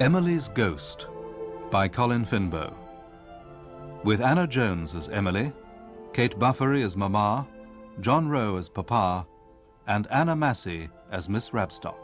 Emily's Ghost by Colin Finbow. With Anna Jones as Emily, Kate Buffery as Mama, John Rowe as Papa, and Anna Massey as Miss Rabstock.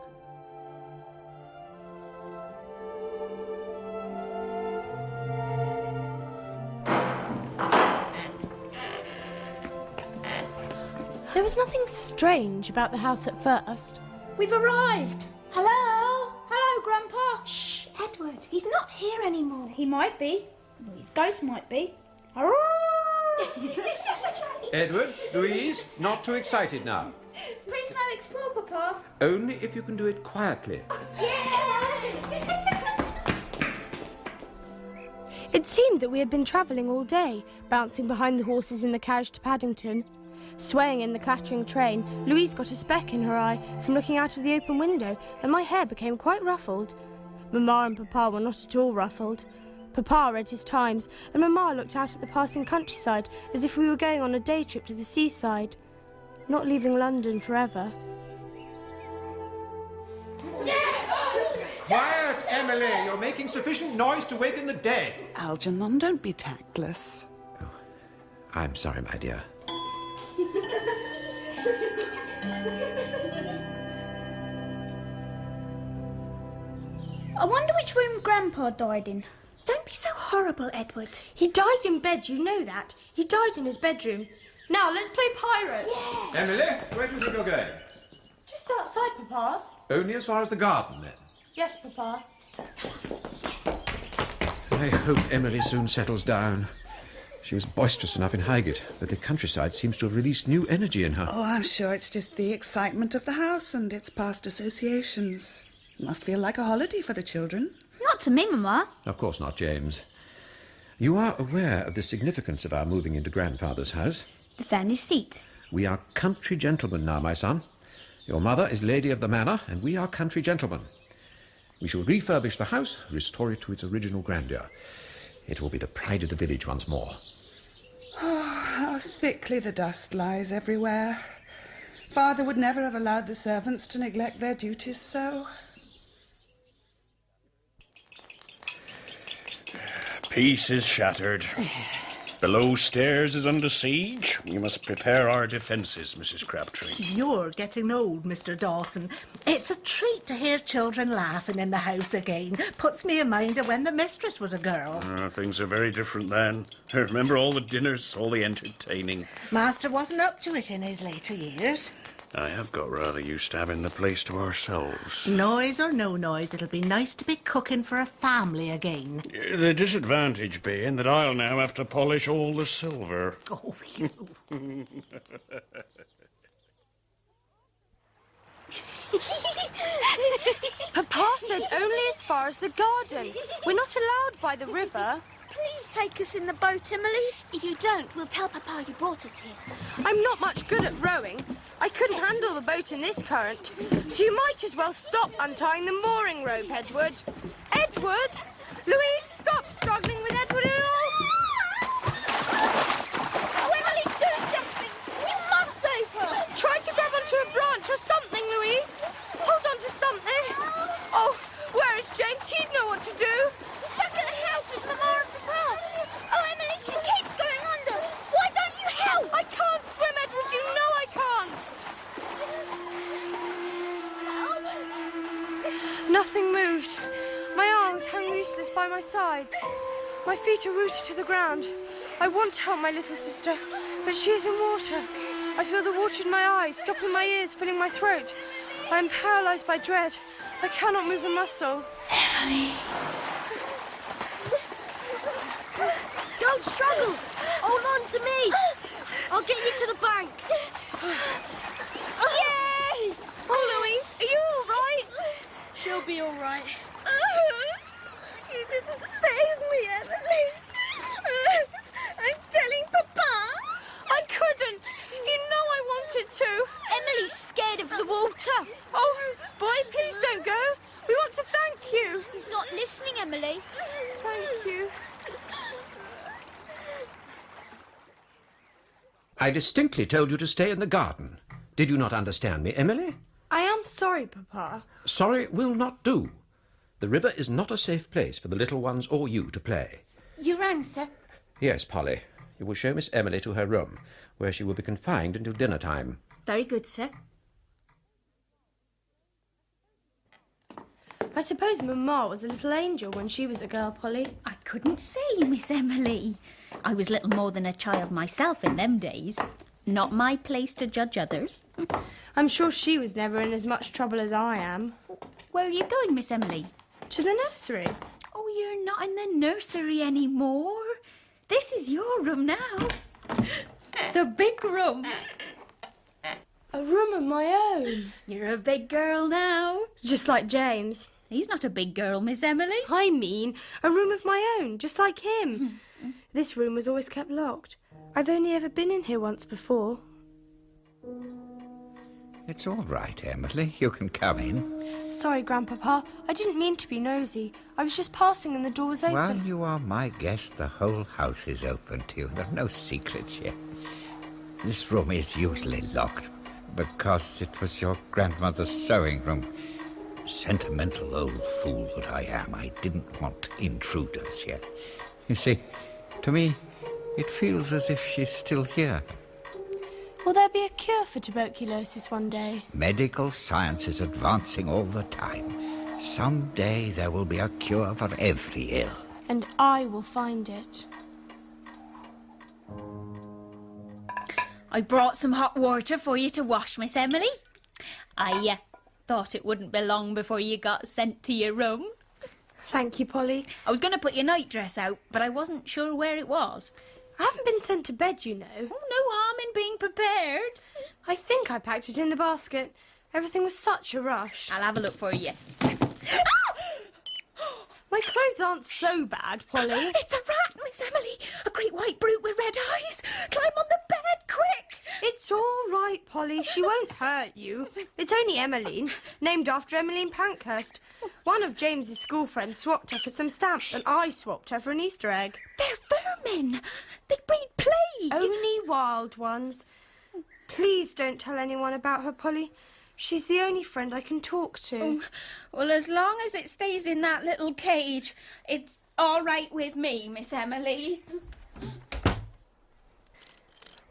There was nothing strange about the house at first. We've arrived. Hello? Hello, Grandpa. Shh, Edward. He's not here anymore. He might be. Well, his ghost might be. Edward, Louise, not too excited now. Please no explore, Papa. Only if you can do it quietly. It seemed that we had been travelling all day, bouncing behind the horses in the carriage to Paddington. Swaying in the clattering train, Louise got a speck in her eye from looking out of the open window, and my hair became quite ruffled. Mamma and Papa were not at all ruffled. Papa read his Times, and Mamma looked out at the passing countryside as if we were going on a day trip to the seaside, not leaving London forever. Quiet, Emily! You're making sufficient noise to waken the dead. Algernon, don't be tactless. Oh, I'm sorry, my dear. I wonder which room Grandpa died in. Don't be so horrible, Edward. He died in bed, you know that. He died in his bedroom. Now, let's play pirates. Yeah. Emily, where do you think you're going? Just outside, Papa. Only as far as the garden, then. Yes, Papa. I hope Emily soon settles down. She was boisterous enough in Highgate, but the countryside seems to have released new energy in her. Oh, I'm sure it's just the excitement of the house and its past associations. It must feel like a holiday for the children. Not to me, Mamma. Of course not, James. You are aware of the significance of our moving into Grandfather's house. The family seat. We are country gentlemen now, my son. Your mother is lady of the manor, and we are country gentlemen. We shall refurbish the house, restore it to its original grandeur. It will be the pride of the village once more. Oh, how thickly the dust lies everywhere. Father would never have allowed the servants to neglect their duties so. Peace is shattered. Below stairs is under siege. We must prepare our defences, Mrs. Crabtree. You're getting old, Mr. Dawson. It's a treat to hear children laughing in the house again. Puts me in mind of when the mistress was a girl. Things are very different then. I remember all the dinners, all the entertaining. Master wasn't up to it in his later years. I have got rather used to having the place to ourselves. Noise or no noise, it'll be nice to be cooking for a family again. The disadvantage being that I'll now have to polish all the silver. Oh, you. Papa said only as far as the garden. We're not allowed by the river. Please take us in the boat, Emily. If you don't, we'll tell Papa you brought us here. I'm not much good at rowing. I couldn't handle the boat in this current. So you might as well stop untying the mooring rope, Edward. Edward! Louise, stop struggling with Edward at all! Oh, Emily, do something. We must save her. Try to grab onto a branch or something, Louise. Hold on to something. Oh, where is James? He'd know what to do. He's back at the house with Mamma and Papa. Oh, Emily, she keeps going under. Why don't you help? I can't swim, Edward. You know I can't. Nothing moves. My arms hang useless by my sides. My feet are rooted to the ground. I want to help my little sister, but she is in water. I feel the water in my eyes, stopping my ears, filling my throat. I am paralysed by dread. I cannot move a muscle. Emily. Don't struggle. Hold on to me. I'll get you to the bank. Yay! Oh, Louise, are you all right? She'll be all right. You didn't save me, Emily. I'm telling Papa. I couldn't. You know I wanted to. Emily's scared of the water. Oh, boy, please don't go. We want to thank you. He's not listening, Emily. Thank you. I distinctly told you to stay in the garden. Did you not understand me, Emily? I am sorry, Papa. Sorry will not do. The river is not a safe place for the little ones or you to play. You rang, sir? Yes, Polly. You will show Miss Emily to her room, where she will be confined until dinner time. Very good, sir. I suppose Mamma was a little angel when she was a girl, Polly. I couldn't say, Miss Emily. I was little more than a child myself in them days. Not my place to judge others. I'm sure she was never in as much trouble as I am. Where are you going, Miss Emily? To the nursery. Oh, you're not in the nursery anymore. This is your room now. The big room. A room of my own. You're a big girl now. Just like James. He's not a big girl, Miss Emily. I mean, a room of my own, just like him. This room was always kept locked. I've only ever been in here once before. It's all right, Emily. You can come in. Sorry, Grandpapa. I didn't mean to be nosy. I was just passing and the door was open. While you are my guest, the whole house is open to you. There are no secrets here. This room is usually locked because it was your grandmother's sewing room. Sentimental old fool that I am. I didn't want intruders here. You see, to me, it feels as if she's still here. Will there be a cure for tuberculosis one day? Medical science is advancing all the time. Someday there will be a cure for every ill. And I will find it. I brought some hot water for you to wash, Miss Emily. I thought it wouldn't be long before you got sent to your room. Thank you, Polly. I was going to put your nightdress out, but I wasn't sure where it was. I haven't been sent to bed, you know. Oh, no harm in being prepared. I think I packed it in the basket. Everything was such a rush. I'll have a look for you. My clothes aren't so bad, Polly. It's a rat, Miss Emily. A great white brute with red eyes. Climb on the bed, quick. It's all right, Polly. She won't hurt you. It's only Emmeline, named after Emmeline Pankhurst. One of James's school friends swapped her for some stamps, and I swapped her for an Easter egg. They're vermin. They breed plague. Only wild ones. Please don't tell anyone about her, Polly. She's the only friend I can talk to. Oh, well, as long as it stays in that little cage, it's all right with me, Miss Emily.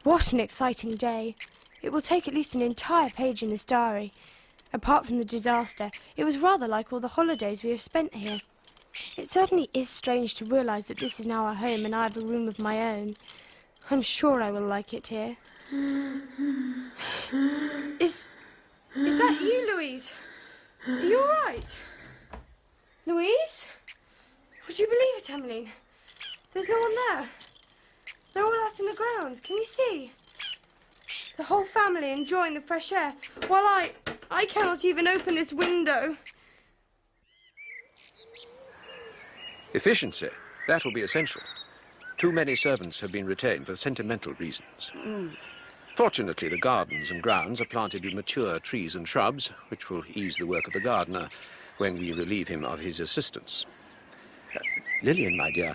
What an exciting day. It will take at least an entire page in this diary. Apart from the disaster, it was rather like all the holidays we have spent here. It certainly is strange to realise that this is now our home and I have a room of my own. I'm sure I will like it here. Is that you, Louise? Are you all right? Louise? Would you believe it, Emmeline? There's no one there. They're all out in the grounds. Can you see? The whole family enjoying the fresh air, while I cannot even open this window. Efficiency. That will be essential. Too many servants have been retained for sentimental reasons. Fortunately, the gardens and grounds are planted with mature trees and shrubs, which will ease the work of the gardener when we relieve him of his assistance. Lillian, my dear,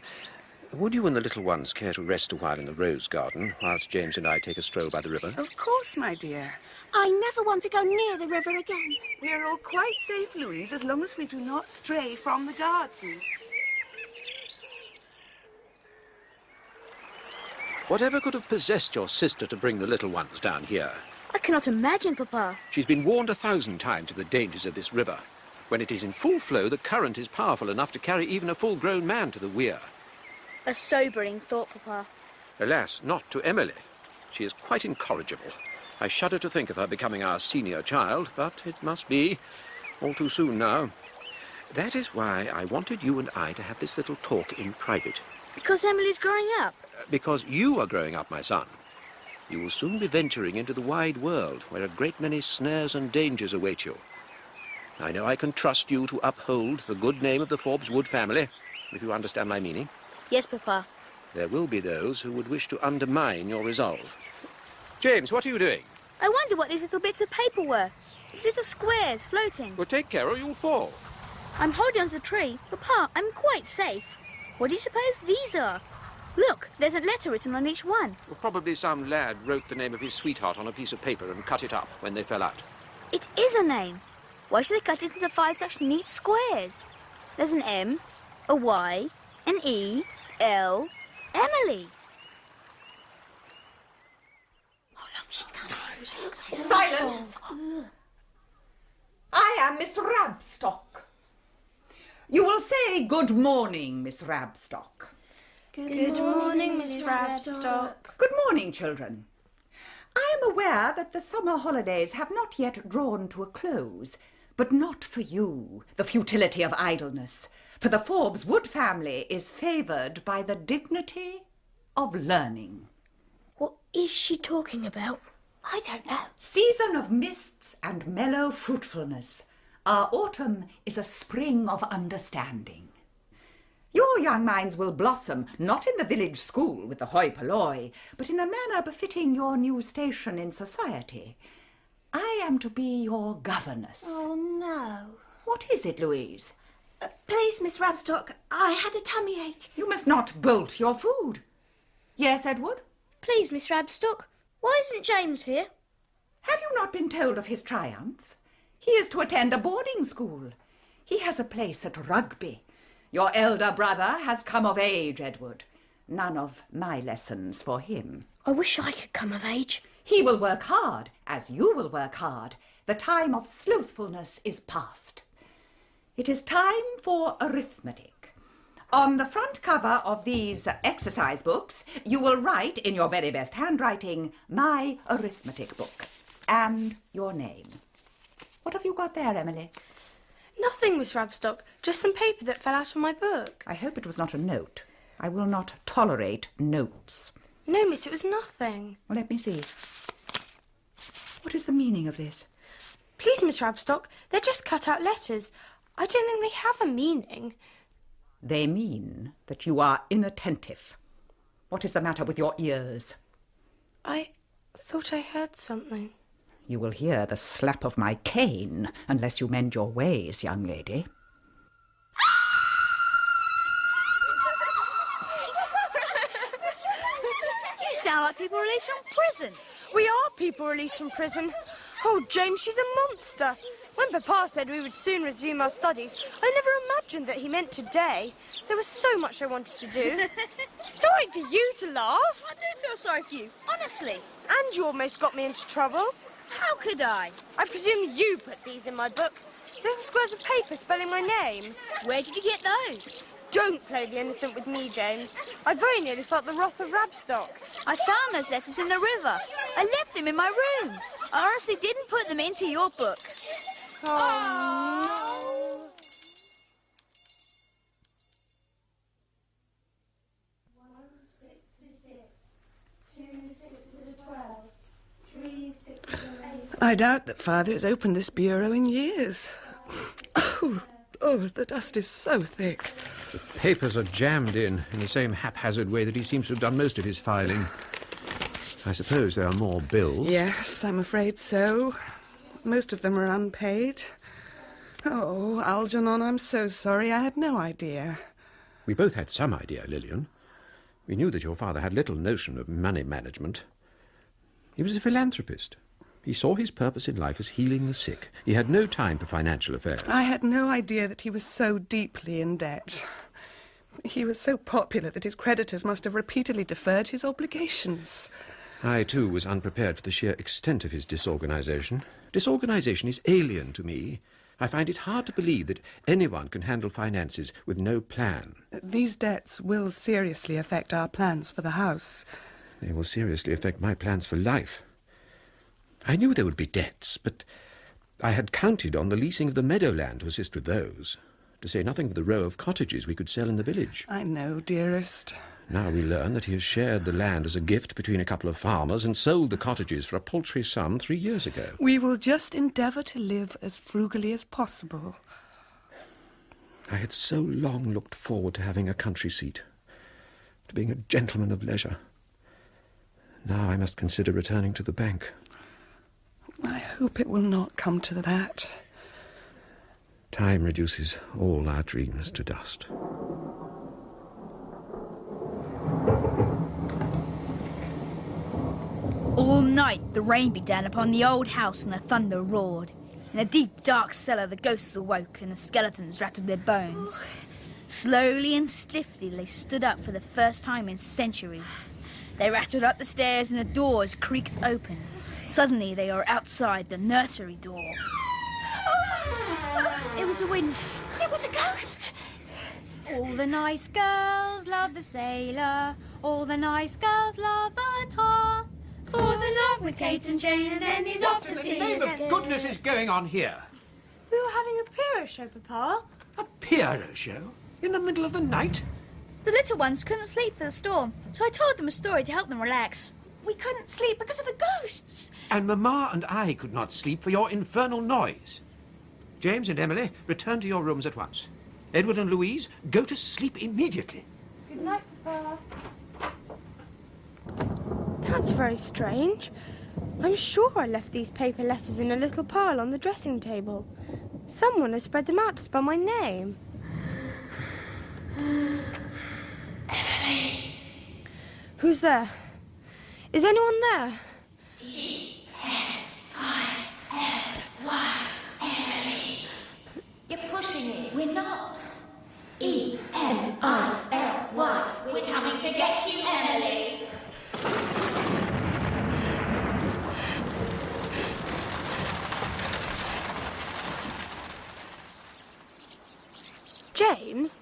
would you and the little ones care to rest a while in the rose garden whilst James and I take a stroll by the river? Of course, my dear. I never want to go near the river again. We are all quite safe, Louise, as long as we do not stray from the garden. Whatever could have possessed your sister to bring the little ones down here? I cannot imagine, Papa. She's been warned 1,000 times of the dangers of this river. When it is in full flow, the current is powerful enough to carry even a full-grown man to the weir. A sobering thought, Papa. Alas, not to Emily. She is quite incorrigible. I shudder to think of her becoming our senior child, but it must be. All too soon now. That is why I wanted you and I to have this little talk in private. Because Emily's growing up. Because you are growing up, my son. You will soon be venturing into the wide world, where a great many snares and dangers await you. I know I can trust you to uphold the good name of the Forbes Wood family, if you understand my meaning. Yes, Papa. There will be those who would wish to undermine your resolve. James, what are you doing? I wonder what these little bits of paper were. Little squares floating. Well, take care or you'll fall. I'm holding onto the tree. Papa, I'm quite safe. What do you suppose these are? Look, there's a letter written on each one. Well, probably some lad wrote the name of his sweetheart on a piece of paper and cut it up when they fell out. It is a name. Why should they cut it into 5 such neat squares? There's an M, a Y, an E, L, Emily. Silence! I am Miss Rabstock. You will say good morning, Miss Rabstock. Good morning, Miss Rabstock. Good morning, children. I am aware that the summer holidays have not yet drawn to a close, but not for you, the futility of idleness, for the Forbes Wood family is favoured by the dignity of learning. What is she talking about? I don't know. Season of mists and mellow fruitfulness. Our autumn is a spring of understanding. Your young minds will blossom, not in the village school with the hoi polloi, but in a manner befitting your new station in society. I am to be your governess. Oh, no. What is it, Louise? Please, Miss Rabstock, I had a tummy ache. You must not bolt your food. Yes, Edward? Please, Miss Rabstock, why isn't James here? Have you not been told of his triumph? He is to attend a boarding school. He has a place at Rugby. Your elder brother has come of age, Edward. None of my lessons for him. I wish I could come of age. He will work hard, as you will work hard. The time of slothfulness is past. It is time for arithmetic. On the front cover of these exercise books, you will write, in your very best handwriting, my arithmetic book, and your name. What have you got there, Emily? Nothing, Miss Rabstock. Just some paper that fell out of my book. I hope it was not a note. I will not tolerate notes. No, miss, it was nothing. Well, let me see. What is the meaning of this? Please, Miss Rabstock, they're just cut out letters. I don't think they have a meaning. They mean that you are inattentive. What is the matter with your ears? I thought I heard something. You will hear the slap of my cane unless you mend your ways, young lady. You sound like people released from prison. We are people released from prison. Oh, James, she's a monster. When Papa said we would soon resume our studies, I never imagined that he meant today. There was so much I wanted to do. Sorry for you to laugh. I do feel sorry for you, honestly. And you almost got me into trouble. How could I? I presume you put these in my book. Little squares of paper spelling my name. Where did you get those? Don't play the innocent with me, James. I very nearly felt the wrath of Rabstock. I found those letters in the river. I left them in my room. I honestly didn't put them into your book. Oh, no. 1 6 to 6, 2 6 to 12, 3 6 to 8. I doubt that Father has opened this bureau in years. Oh, the dust is so thick. The papers are jammed in the same haphazard way that he seems to have done most of his filing. I suppose there are more bills. Yes, I'm afraid so. Most of them are unpaid. Oh, Algernon, I'm so sorry. I had no idea. We both had some idea, Lillian. We knew that your father had little notion of money management. He was a philanthropist. He saw his purpose in life as healing the sick. He had no time for financial affairs. I had no idea that he was so deeply in debt. He was so popular that his creditors must have repeatedly deferred his obligations. I, too, was unprepared for the sheer extent of his disorganization. Disorganization is alien to me. I find it hard to believe that anyone can handle finances with no plan. These debts will seriously affect our plans for the house. They will seriously affect my plans for life. I knew there would be debts, but I had counted on the leasing of the meadowland to assist with those, to say nothing of the row of cottages we could sell in the village. I know, dearest. Now we learn that he has shared the land as a gift between a couple of farmers and sold the cottages for a paltry sum 3 years ago. We will just endeavour to live as frugally as possible. I had so long looked forward to having a country seat, to being a gentleman of leisure. Now I must consider returning to the bank. I hope it will not come to that. Time reduces all our dreams to dust. All night the rain beat down upon the old house and the thunder roared. In a deep, dark cellar, the ghosts awoke and the skeletons rattled their bones. Slowly and stiffly, they stood up for the first time in centuries. They rattled up the stairs and the doors creaked open. Suddenly, they are outside the nursery door. It was a wind. It was a ghost. All the nice girls love the sailor. All the nice girls love a tar. Falls in love with Kate and Jane, and then he's off to sea. What in the name of goodness is going on here? We were having a Pyrrha show, Papa. A Pyrrha show? In the middle of the night? The little ones couldn't sleep for the storm, so I told them a story to help them relax. We couldn't sleep because of the ghosts. And Mamma and I could not sleep for your infernal noise. James and Emily, return to your rooms at once. Edward and Louise, go to sleep immediately. Good night, Papa. That's very strange. I'm sure I left these paper letters in a little pile on the dressing table. Someone has spread them out to spell my name. Emily. Who's there? Is anyone there? E-M-I-L-Y, Emily. You're pushing it. We're not. E-M-I-L-Y. We're coming to get you, Emily. James,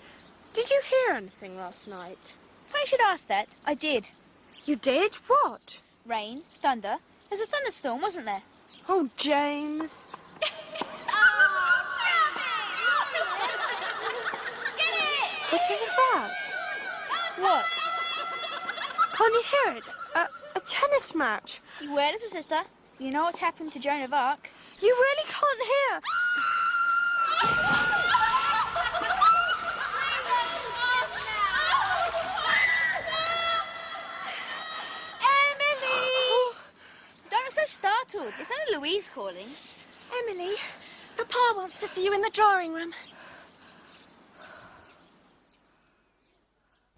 did you hear anything last night? Funny you should ask that. I did. You did? What? Rain, thunder. There's a thunderstorm, wasn't there? Oh, James. What was that? What? Can't you hear it? A tennis match. You were, little sister. You know what's happened to Joan of Arc? You really can't hear. Don't look so startled. It's only Louise calling. Emily, Papa wants to see you in the drawing room.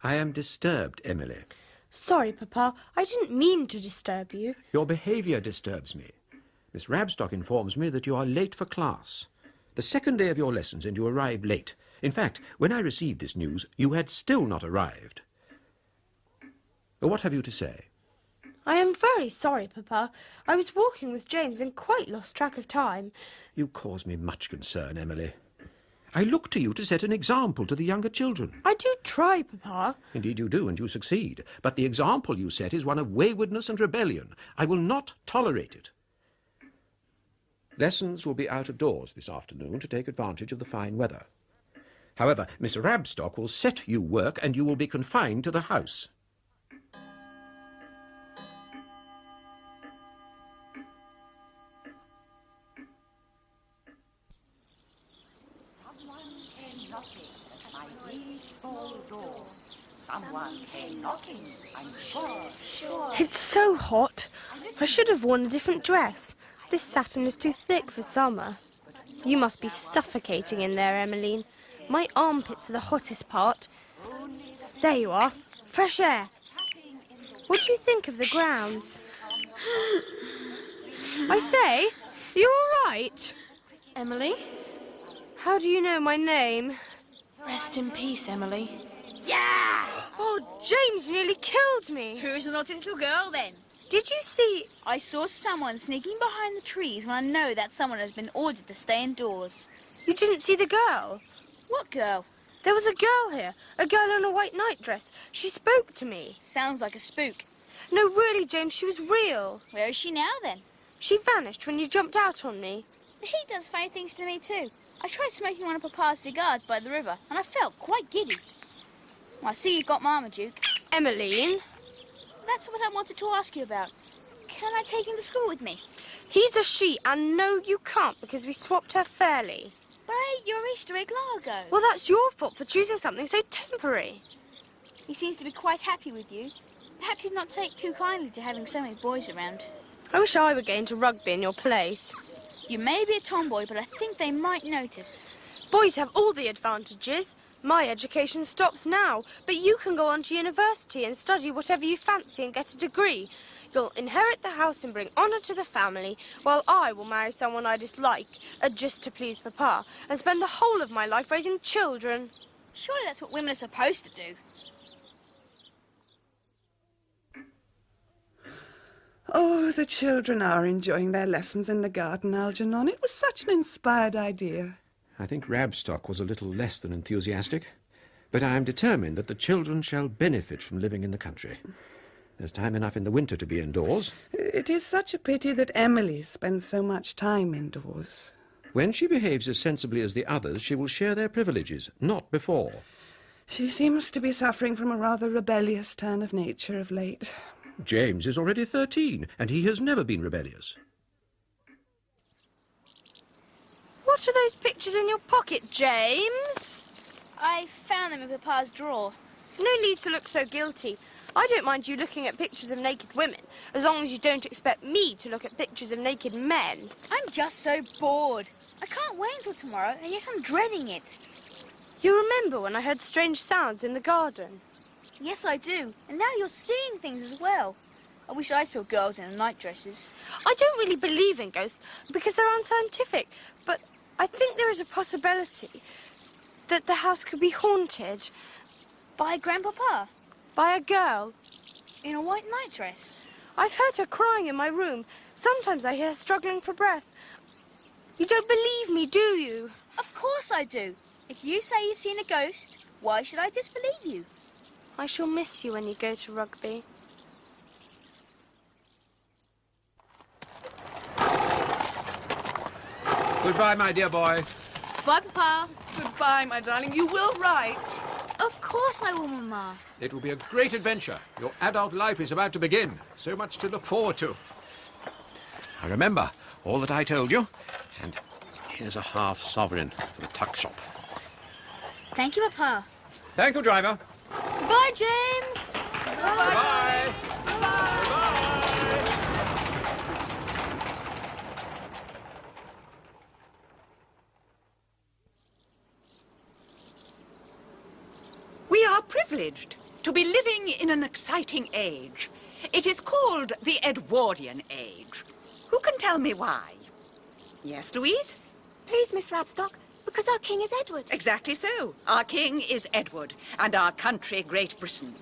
I am disturbed, Emily. Sorry, Papa. I didn't mean to disturb you. Your behaviour disturbs me. Miss Rabstock informs me that you are late for class. The second day of your lessons and you arrived late. In fact, when I received this news, you had still not arrived. What have you to say? I am very sorry, Papa. I was walking with James and quite lost track of time. You cause me much concern, Emily. I look to you to set an example to the younger children. I do try, Papa. Indeed you do, and you succeed. But the example you set is one of waywardness and rebellion. I will not tolerate it. Lessons will be out of doors this afternoon to take advantage of the fine weather. However, Miss Rabstock will set you work, and you will be confined to the house. Someone came knocking, I'm sure. It's so hot. I should have worn a different dress. This satin is too thick for summer. You must be suffocating in there, Emmeline. My armpits are the hottest part. There you are. Fresh air. What do you think of the grounds? I say, you all right? Emily? How do you know my name? Rest in peace, Emily. Yeah! Oh, James nearly killed me. Who's the naughty little girl, then? Did you see... I saw someone sneaking behind the trees when I know that someone has been ordered to stay indoors. You didn't see the girl? What girl? There was a girl here. A girl in a white nightdress. She spoke to me. Sounds like a spook. No, really, James, she was real. Where is she now, then? She vanished when you jumped out on me. He does funny things to me, too. I tried smoking one of Papa's cigars by the river, and I felt quite giddy. Well, I see you've got Marmaduke. Emmeline? That's what I wanted to ask you about. Can I take him to school with me? He's a she, and no, you can't, because we swapped her fairly. But I ate your Easter egg Largo. Well, that's your fault for choosing something so temporary. He seems to be quite happy with you. Perhaps he'd not take too kindly to having so many boys around. I wish I were going to rugby in your place. You may be a tomboy, but I think they might notice. Boys have all the advantages. My education stops now, but you can go on to university and study whatever you fancy and get a degree. You'll inherit the house and bring honour to the family, while I will marry someone I dislike, just to please Papa, and spend the whole of my life raising children. Surely that's what women are supposed to do. Oh, the children are enjoying their lessons in the garden, Algernon. It was such an inspired idea. I think Rabstock was a little less than enthusiastic, but I am determined that the children shall benefit from living in the country. There's time enough in the winter to be indoors. It is such a pity that Emily spends so much time indoors. When she behaves as sensibly as the others, she will share their privileges, not before. She seems to be suffering from a rather rebellious turn of nature of late. James is already 13, and he has never been rebellious. What are those pictures in your pocket, James? I found them in Papa's drawer. No need to look so guilty. I don't mind you looking at pictures of naked women, as long as you don't expect me to look at pictures of naked men. I'm just so bored. I can't wait until tomorrow, and yes, I'm dreading it. You remember when I heard strange sounds in the garden? Yes, I do. And now you're seeing things as well. I wish I saw girls in night dresses. I don't really believe in ghosts because they're unscientific, but I think there is a possibility that the house could be haunted. By Grandpapa? By a girl. In a white night dress? I've heard her crying in my room. Sometimes I hear her struggling for breath. You don't believe me, do you? Of course I do. If you say you've seen a ghost, why should I disbelieve you? I shall miss you when you go to rugby. Goodbye, my dear boy. Bye, Papa. Goodbye, my darling. You will write. Of course I will, Mama. It will be a great adventure. Your adult life is about to begin. So much to look forward to. Now remember all that I told you. And here's a half-sovereign for the tuck shop. Thank you, Papa. Thank you, driver. Bye, James. Bye. We are privileged to be living in an exciting age. It is called the Edwardian Age. Who can tell me why? Yes, Louise? Please, Miss Rabstock, because our king is Edward. Exactly so. Our king is Edward, and our country Great Britain.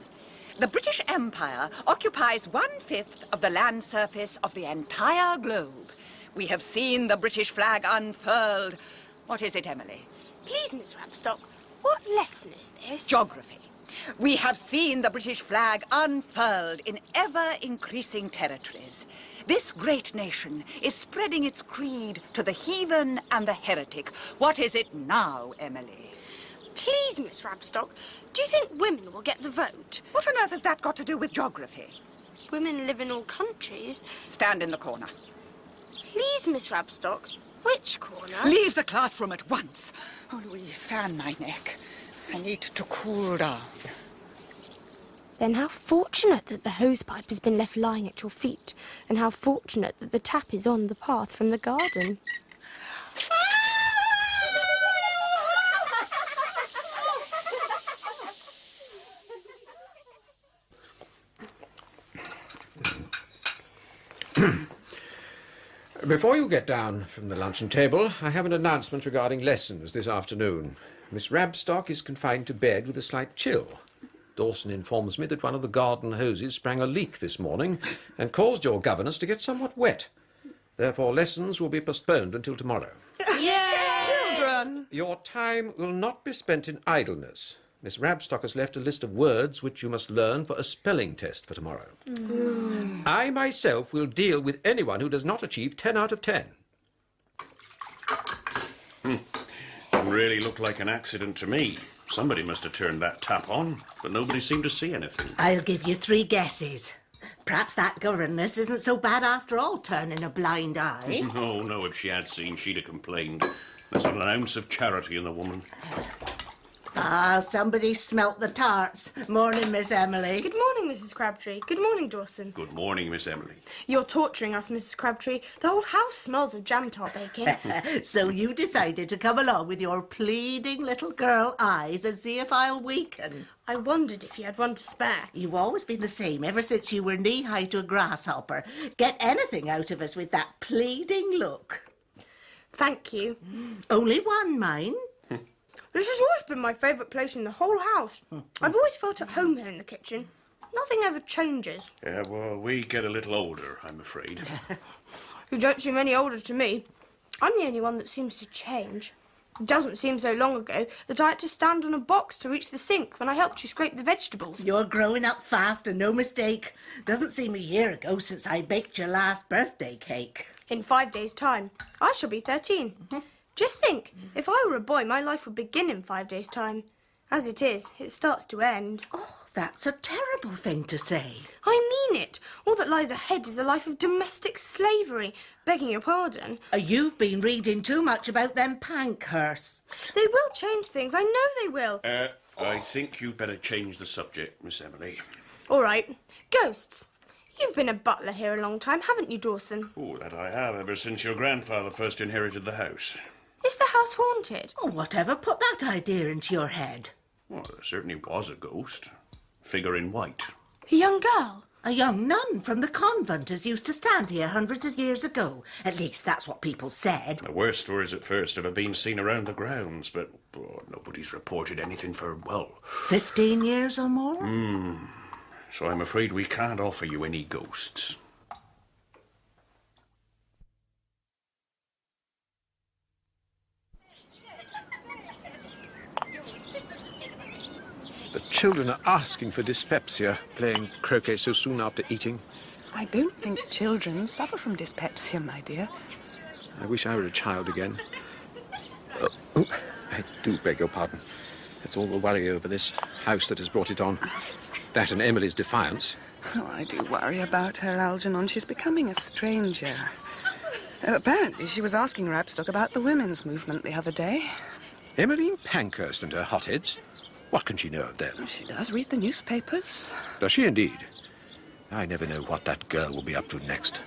The British Empire occupies 1/5 of the land surface of the entire globe. We have seen the British flag unfurled. What is it, Emily? Please, Miss Rabstock, what lesson is this? Geography. We have seen the British flag unfurled in ever-increasing territories. This great nation is spreading its creed to the heathen and the heretic. What is it now, Emily? Please, Miss Rabstock, do you think women will get the vote? What on earth has that got to do with geography? Women live in all countries. Stand in the corner. Please, Miss Rabstock, which corner? Leave the classroom at once. Oh, Louise, fan my neck. I need to cool down. Then how fortunate that the hosepipe has been left lying at your feet, and how fortunate that the tap is on the path from the garden. Before you get down from the luncheon table, I have an announcement regarding lessons this afternoon. Miss Rabstock is confined to bed with a slight chill. Dawson informs me that one of the garden hoses sprang a leak this morning and caused your governess to get somewhat wet. Therefore, lessons will be postponed until tomorrow. Children! Your time will not be spent in idleness. Miss Rabstock has left a list of words which you must learn for a spelling test for tomorrow. I myself will deal with anyone who does not achieve 10 out of 10. Didn't really look like an accident to me. Somebody must have turned that tap on, but nobody seemed to see anything. I'll give you 3 guesses. Perhaps that governess isn't so bad after all, turning a blind eye. No, if she had seen, she'd have complained. There's not an ounce of charity in the woman. Ah, somebody smelt the tarts. Morning, Miss Emily. Good morning, Mrs. Crabtree. Good morning, Dawson. Good morning, Miss Emily. You're torturing us, Mrs. Crabtree. The whole house smells of jam tart baking. So you decided to come along with your pleading little girl eyes and see if I'll weaken. I wondered if you had one to spare. You've always been the same ever since you were knee-high to a grasshopper. Get anything out of us with that pleading look. Thank you. Only one, mind. This has always been my favourite place in the whole house. I've always felt at home here in the kitchen. Nothing ever changes. Yeah, well, we get a little older, I'm afraid. You don't seem any older to me. I'm the only one that seems to change. It doesn't seem so long ago that I had to stand on a box to reach the sink when I helped you scrape the vegetables. You're growing up fast and no mistake. Doesn't seem a year ago since I baked your last birthday cake. In 5 days' time, I shall be 13. Just think, if I were a boy, my life would begin in 5 days' time. As it is, it starts to end. Oh, that's a terrible thing to say. I mean it. All that lies ahead is a life of domestic slavery. Begging your pardon. You've been reading too much about them Pankhursts. They will change things. I know they will. I think you'd better change the subject, Miss Emily. All right. Ghosts. You've been a butler here a long time, haven't you, Dawson? Oh, that I have, ever since your grandfather first inherited the house. Is the house haunted? Oh, whatever put that idea into your head? Well, there certainly was a ghost. Figure in white. A young girl? A young nun from the convent as used to stand here hundreds of years ago. At least that's what people said. The worst stories at first have been seen around the grounds, but nobody's reported anything for, 15 years or more? So I'm afraid we can't offer you any ghosts. The children are asking for dyspepsia, playing croquet so soon after eating. I don't think children suffer from dyspepsia, my dear. I wish I were a child again. I do beg your pardon. It's all the worry over this house that has brought it on. That and Emily's defiance. Oh, I do worry about her, Algernon. She's becoming a stranger. Apparently, she was asking Rabstock about the women's movement the other day. Emmeline Pankhurst and her hotheads? What can she know of them? She does read the newspapers. Does she indeed? I never know what that girl will be up to next.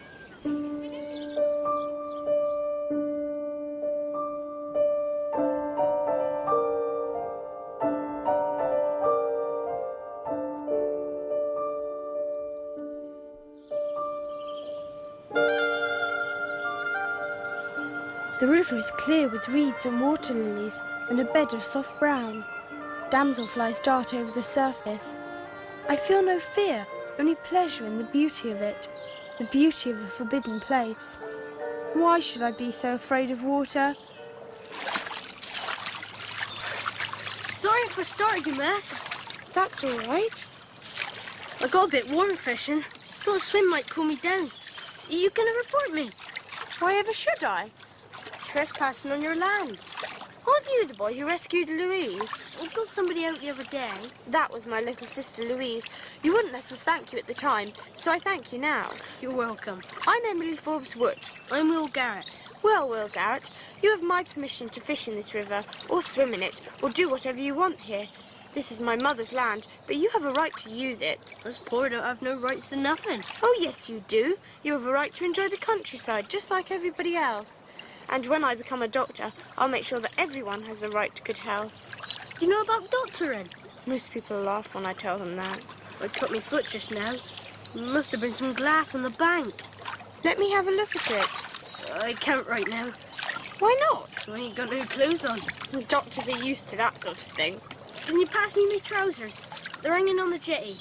The river is clear with reeds and water lilies and a bed of soft brown. Damselflies dart over the surface. I feel no fear, only pleasure in the beauty of it, the beauty of a forbidden place. Why should I be so afraid of water? Sorry for starting you, Mass. That's all right. I got a bit warm fishing. Thought a swim might cool me down. You gonna report me? Why ever should I? Trespassing on your land. Aren't you the boy who rescued Louise? We got somebody out the other day. That was my little sister Louise. You wouldn't let us thank you at the time, so I thank you now. You're welcome. I'm Emily Forbes Wood. I'm Will Garrett. Well, Will Garrett, you have my permission to fish in this river, or swim in it, or do whatever you want here. This is my mother's land, but you have a right to use it. Us poor don't have no rights to nothing. Oh, yes, you do. You have a right to enjoy the countryside, just like everybody else. And when I become a doctor, I'll make sure that everyone has the right to good health. You know about doctoring? Most people laugh when I tell them that. I cut my foot just now. Must have been some glass on the bank. Let me have a look at it. I can't right now. Why not? I ain't got no clothes on. Doctors are used to that sort of thing. Can you pass me my trousers? They're hanging on the jetty.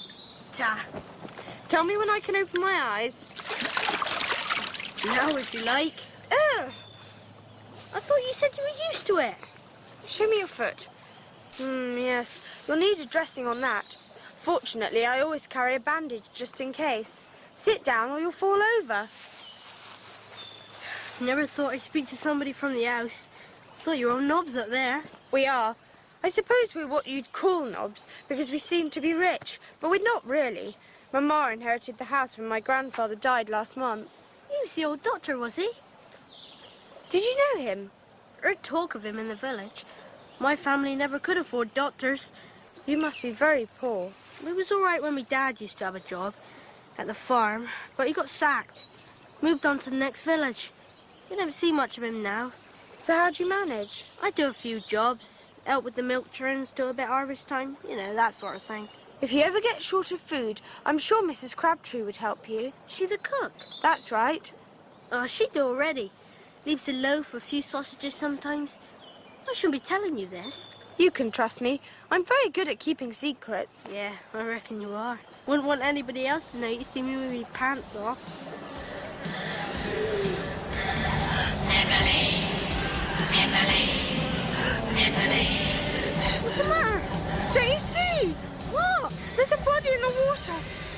Ta. Tell me when I can open my eyes. Now, if you like. Ugh! I thought you said you were used to it. Show me your foot. Yes. You'll need a dressing on that. Fortunately, I always carry a bandage just in case. Sit down or you'll fall over. Never thought I'd speak to somebody from the house. Thought you were all knobs up there. We are. I suppose we're what you'd call knobs because we seem to be rich, but we're not really. Mamma inherited the house when my grandfather died last month. He was the old doctor, was he? Did you know him? Heard talk of him in the village. My family never could afford doctors. You must be very poor. It was all right when my dad used to have a job at the farm, but he got sacked. Moved on to the next village. You don't see much of him now. So how'd you manage? I do a few jobs. Help with the milk churns, do a bit harvest time. You know, that sort of thing. If you ever get short of food, I'm sure Mrs. Crabtree would help you. She the cook? That's right. Oh, she do already. Leaves a loaf, a few sausages sometimes. I shouldn't be telling you this. You can trust me. I'm very good at keeping secrets. Yeah, I reckon you are. Wouldn't want anybody else to know you see me with my pants off. Emily! What's the matter? Don't you see? What? There's a body in the water.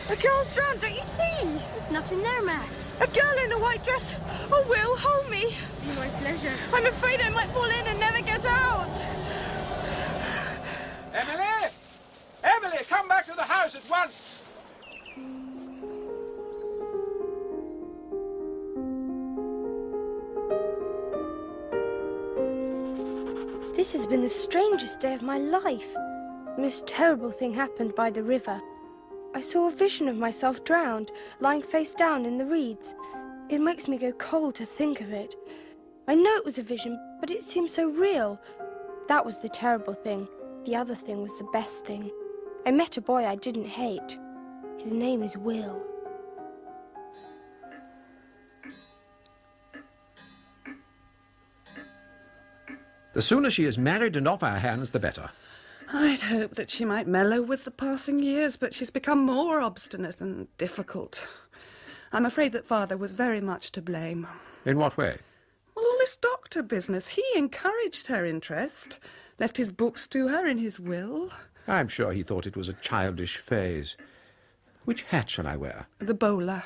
A girl's drowned, don't you see? There's nothing there, Mass. A girl in a white dress. Oh, Will, hold me. Be my pleasure. I'm afraid I might fall in and never get out. Emily! Emily, come back to the house at once! This has been the strangest day of my life. The most terrible thing happened by the river. I saw a vision of myself drowned, lying face down in the reeds. It makes me go cold to think of it. I know it was a vision, but it seemed so real. That was the terrible thing. The other thing was the best thing. I met a boy I didn't hate. His name is Will. The sooner she is married and off our hands, the better. I'd hoped that she might mellow with the passing years, but she's become more obstinate and difficult. I'm afraid that Father was very much to blame. In what way? Well, all this doctor business, he encouraged her interest, left his books to her in his will. I'm sure he thought it was a childish phase. Which hat shall I wear? The bowler.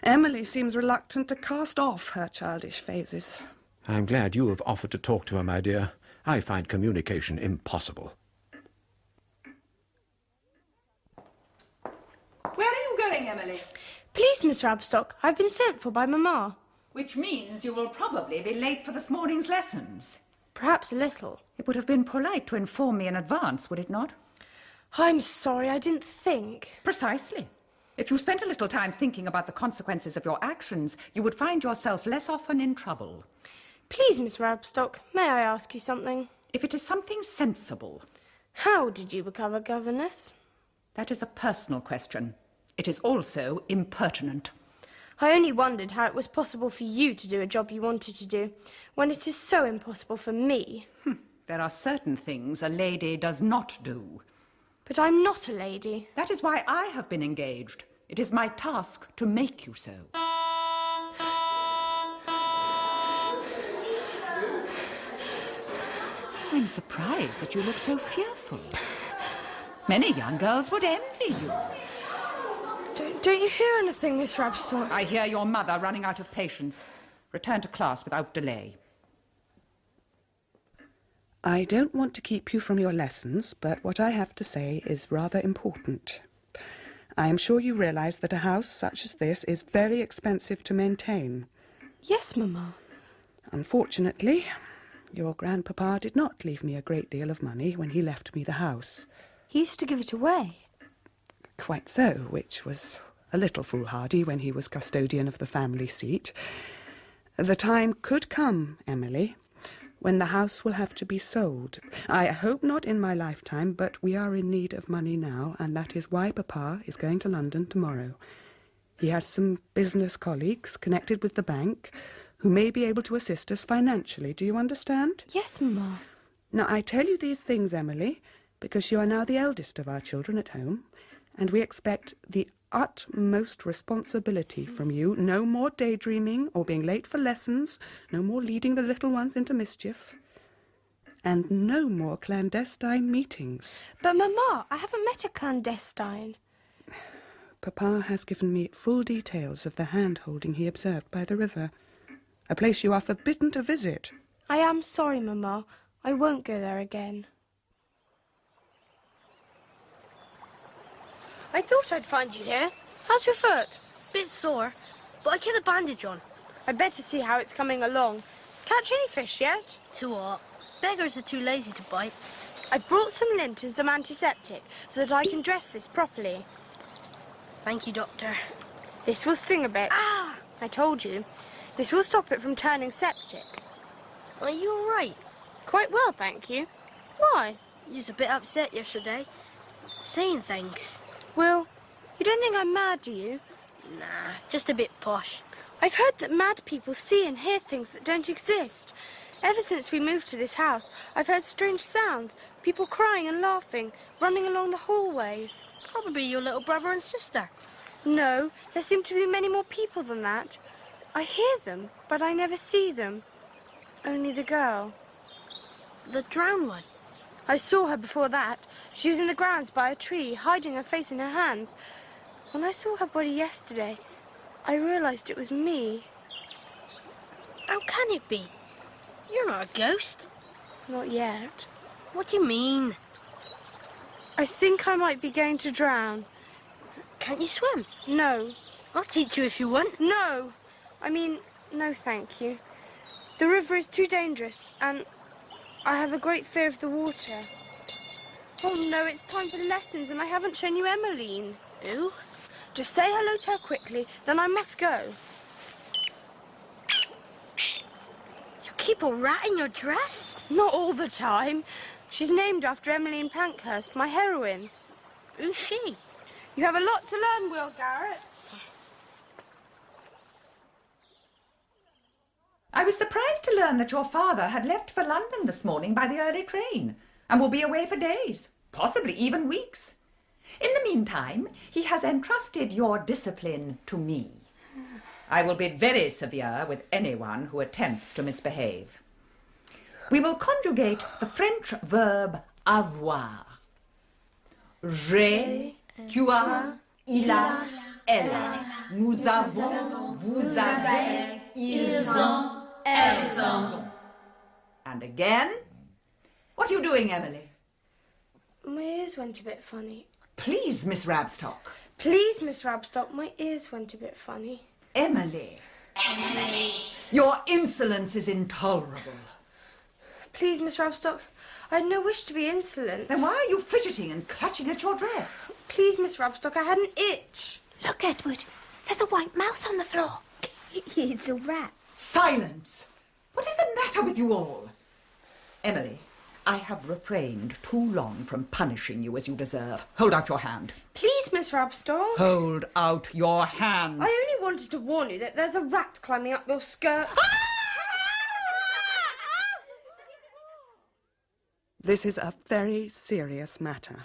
Emily seems reluctant to cast off her childish phases. I'm glad you have offered to talk to her, my dear. I find communication impossible. Where are you going, Emily? Please, Miss Rabstock, I've been sent for by Mamma. Which means you will probably be late for this morning's lessons. Perhaps a little. It would have been polite to inform me in advance, would it not? I'm sorry, I didn't think. Precisely. If you spent a little time thinking about the consequences of your actions, you would find yourself less often in trouble. Please, Miss Rabstock, may I ask you something? If it is something sensible. How did you become a governess? That is a personal question. It is also impertinent. I only wondered how it was possible for you to do a job you wanted to do, when it is so impossible for me. There are certain things a lady does not do. But I'm not a lady. That is why I have been engaged. It is my task to make you so. I'm surprised that you look so fearful. Many young girls would envy you. Don't you hear anything, Miss Rabstock? I hear your mother running out of patience. Return to class without delay. I don't want to keep you from your lessons, but what I have to say is rather important. I am sure you realise that a house such as this is very expensive to maintain. Yes, Mamma. Unfortunately, your grandpapa did not leave me a great deal of money when he left me the house. He used to give it away. Quite so, which was a little foolhardy when he was custodian of the family seat. The time could come, Emily, when the house will have to be sold. I hope not in my lifetime, but we are in need of money now, and that is why Papa is going to London tomorrow. He has some business colleagues connected with the bank who may be able to assist us financially. Do you understand? Yes, Mamma. Now, I tell you these things, Emily, because you are now the eldest of our children at home, and we expect the utmost responsibility from you. No more daydreaming or being late for lessons, no more leading the little ones into mischief, and no more clandestine meetings. But, Mamma, I haven't met a clandestine. Papa has given me full details of the hand-holding he observed by the river, a place you are forbidden to visit. I am sorry, Mamma. I won't go there again. I thought I'd find you here. How's your foot? Bit sore, but I kept the bandage on. I'd better see how it's coming along. Catch any fish yet? Too hot. Beggars are too lazy to bite. I've brought some lint and some antiseptic so that I can dress this properly. Thank you, Doctor. This will sting a bit. Ah! I told you. This will stop it from turning septic. Are you all right? Quite well, thank you. Why? You was a bit upset yesterday. Saying things. Will, you don't think I'm mad, do you? Nah, just a bit posh. I've heard that mad people see and hear things that don't exist. Ever since we moved to this house, I've heard strange sounds, people crying and laughing, running along the hallways. Probably your little brother and sister. No, there seem to be many more people than that. I hear them, but I never see them. Only the girl. The drowned one. I saw her before that. She was in the grounds by a tree, hiding her face in her hands. When I saw her body yesterday, I realised it was me. How can it be? You're not a ghost. Not yet. What do you mean? I think I might be going to drown. Can't you swim? No. I'll teach you if you want. No! I mean, no thank you. The river is too dangerous, and I have a great fear of the water. Oh no, it's time for the lessons, and I haven't shown you Emmeline. Who? Just say hello to her quickly, then I must go. You keep a rat in your dress? Not all the time. She's named after Emmeline Pankhurst, my heroine. Who's she? You have a lot to learn, Will Garrett. I was surprised to learn that your father had left for London this morning by the early train and will be away for days, possibly even weeks. In the meantime, he has entrusted your discipline to me. I will be very severe with anyone who attempts to misbehave. We will conjugate the French verb avoir. J'ai, tu as, il a, elle. Nous avons, vous avez, ils ont, elles ont. And again. What are you doing, Emily? My ears went a bit funny. Please, Miss Rabstock. Please, Miss Rabstock, my ears went a bit funny. Emily. Emily. Your insolence is intolerable. Please, Miss Rabstock, I had no wish to be insolent. Then why are you fidgeting and clutching at your dress? Please, Miss Rabstock, I had an itch. Look, Edward, there's a white mouse on the floor. It's a rat. Silence! What is the matter with you all? Emily, I have refrained too long from punishing you as you deserve. Hold out your hand. Please, Miss Rabstock. Hold out your hand. I only wanted to warn you that there's a rat climbing up your skirt. This is a very serious matter.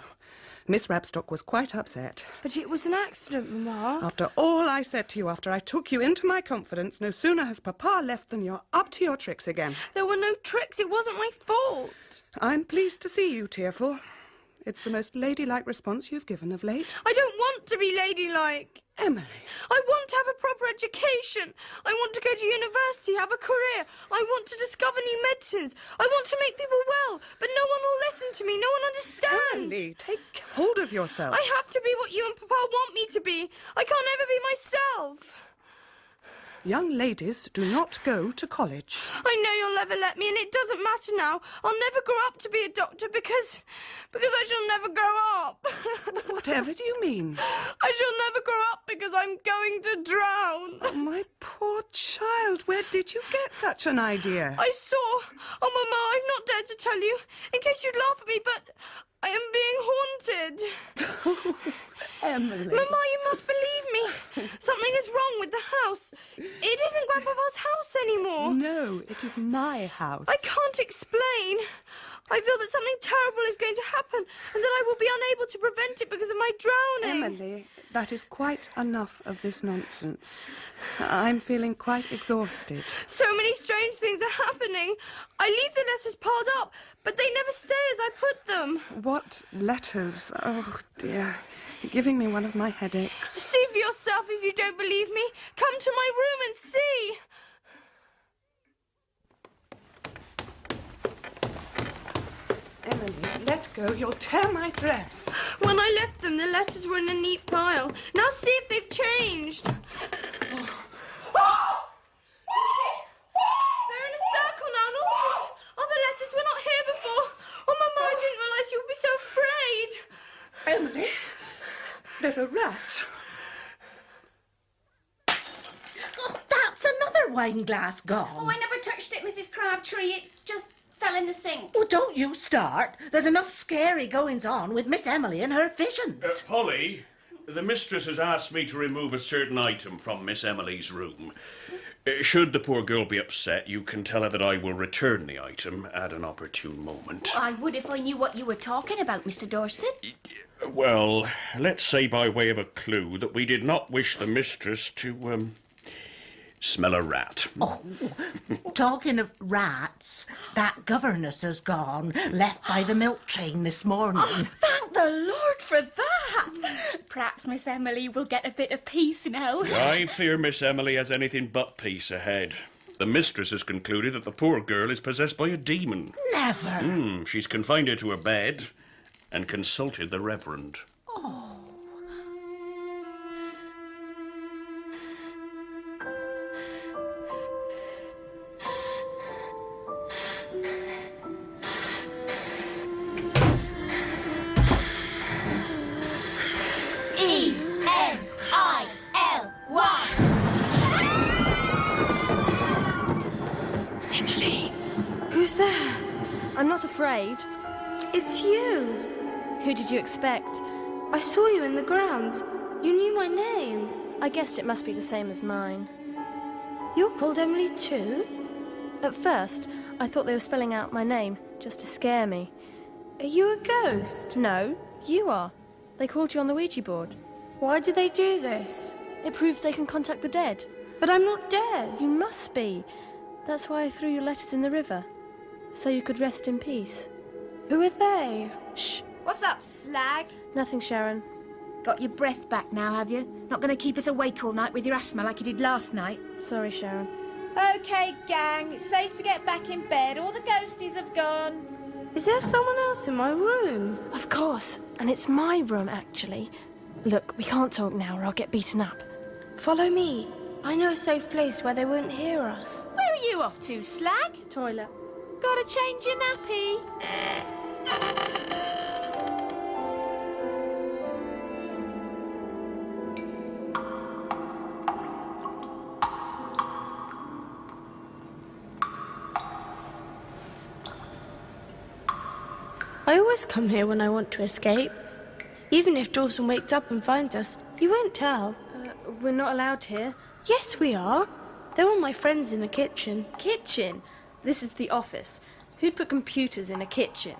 Miss Rabstock was quite upset. But it was an accident, Mamma. After all I said to you, after I took you into my confidence, no sooner has Papa left than you're up to your tricks again. There were no tricks. It wasn't my fault. I'm pleased to see you, Tearful. It's the most ladylike response you've given of late. I don't want to be ladylike. Emily. I want to have a proper education. I want to go to university, have a career. I want to discover new medicines. I want to make people well, but no one will listen to me. No one understands. Emily, take hold of yourself. I have to be what you and Papa want me to be. I can't ever be myself. Young ladies do not go to college. I know you'll never let me, and it doesn't matter now. I'll never grow up to be a doctor because I shall never grow up. Whatever do you mean? I shall never grow up because I'm going to drown. Oh, my poor child, where did you get such an idea? I saw... Oh, Mama, I've not dared to tell you, in case you'd laugh at me, but I am being haunted. Emily. Mama, you must believe me. Something is wrong with the house. It isn't Grandpapa's house anymore. No, it is my house. I can't explain. I feel that something terrible is going to happen and that I will be unable to prevent it because of my drowning. Emily, that is quite enough of this nonsense. I'm feeling quite exhausted. So many strange things are happening. I leave the letters piled up, but they never stay as I put them. What letters? Oh, dear. You're giving me one of my headaches. See for yourself if you don't believe me. Come to my room and see. Emily, let go. You'll tear my dress. When I left them, the letters were in a neat pile. Now see if they've changed. They're in a circle now, and all those other letters were not There's a rat. Oh, that's another wine glass gone. Oh, I never touched it, Mrs. Crabtree. It just fell in the sink. Oh, don't you start. There's enough scary goings on with Miss Emily and her visions. Polly, the mistress has asked me to remove a certain item from Miss Emily's room. Should the poor girl be upset, you can tell her that I will return the item at an opportune moment. I would if I knew what you were talking about, Mr. Dorset. Well, let's say by way of a clue that we did not wish the mistress to, smell a rat. Oh, talking of rats, that governess has gone, left by the milk train this morning. Oh, thank the Lord for that. Perhaps Miss Emily will get a bit of peace now. I fear Miss Emily has anything but peace ahead. The mistress has concluded that the poor girl is possessed by a demon. Never. She's confined her to her bed and consulted the Reverend. Oh. Emily! Who's there? I'm not afraid. It's you. Who did you expect? I saw you in the grounds. You knew my name. I guessed it must be the same as mine. You're called Emily too? At first, I thought they were spelling out my name just to scare me. Are you a ghost? No, you are. They called you on the Ouija board. Why do they do this? It proves they can contact the dead. But I'm not dead. You must be. That's why I threw your letters in the river. So you could rest in peace. Who are they? Shh. What's up, slag? Nothing, Sharon. Got your breath back now, have you? Not going to keep us awake all night with your asthma like you did last night? Sorry, Sharon. OK, gang, it's safe to get back in bed. All the ghosties have gone. Is there someone else in my room? Of course. And it's my room, actually. Look, we can't talk now or I'll get beaten up. Follow me. I know a safe place where they won't hear us. Where are you off to, slag? Toilet. Gotta change your nappy. I always come here when I want to escape. Even if Dawson wakes up and finds us, he won't tell. We're not allowed here. Yes, we are. They're all my friends in the kitchen. Kitchen? This is the office. Who'd put computers in a kitchen?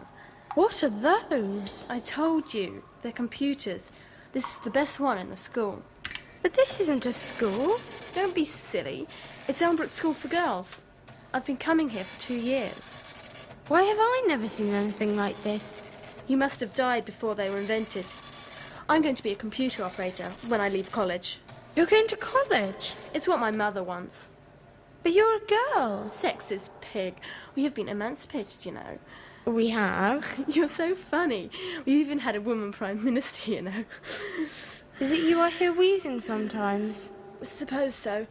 What are those? I told you. They're computers. This is the best one in the school. But this isn't a school. Don't be silly. It's Elmbrook School for Girls. I've been coming here for 2 years. Why have I never seen anything like this? You must have died before they were invented. I'm going to be a computer operator when I leave college. You're going to college? It's what my mother wants. But you're a girl. Sexist pig. We have been emancipated, you know. We have? You're so funny. We've even had a woman prime minister, you know. Is it you I hear wheezing sometimes? Suppose so.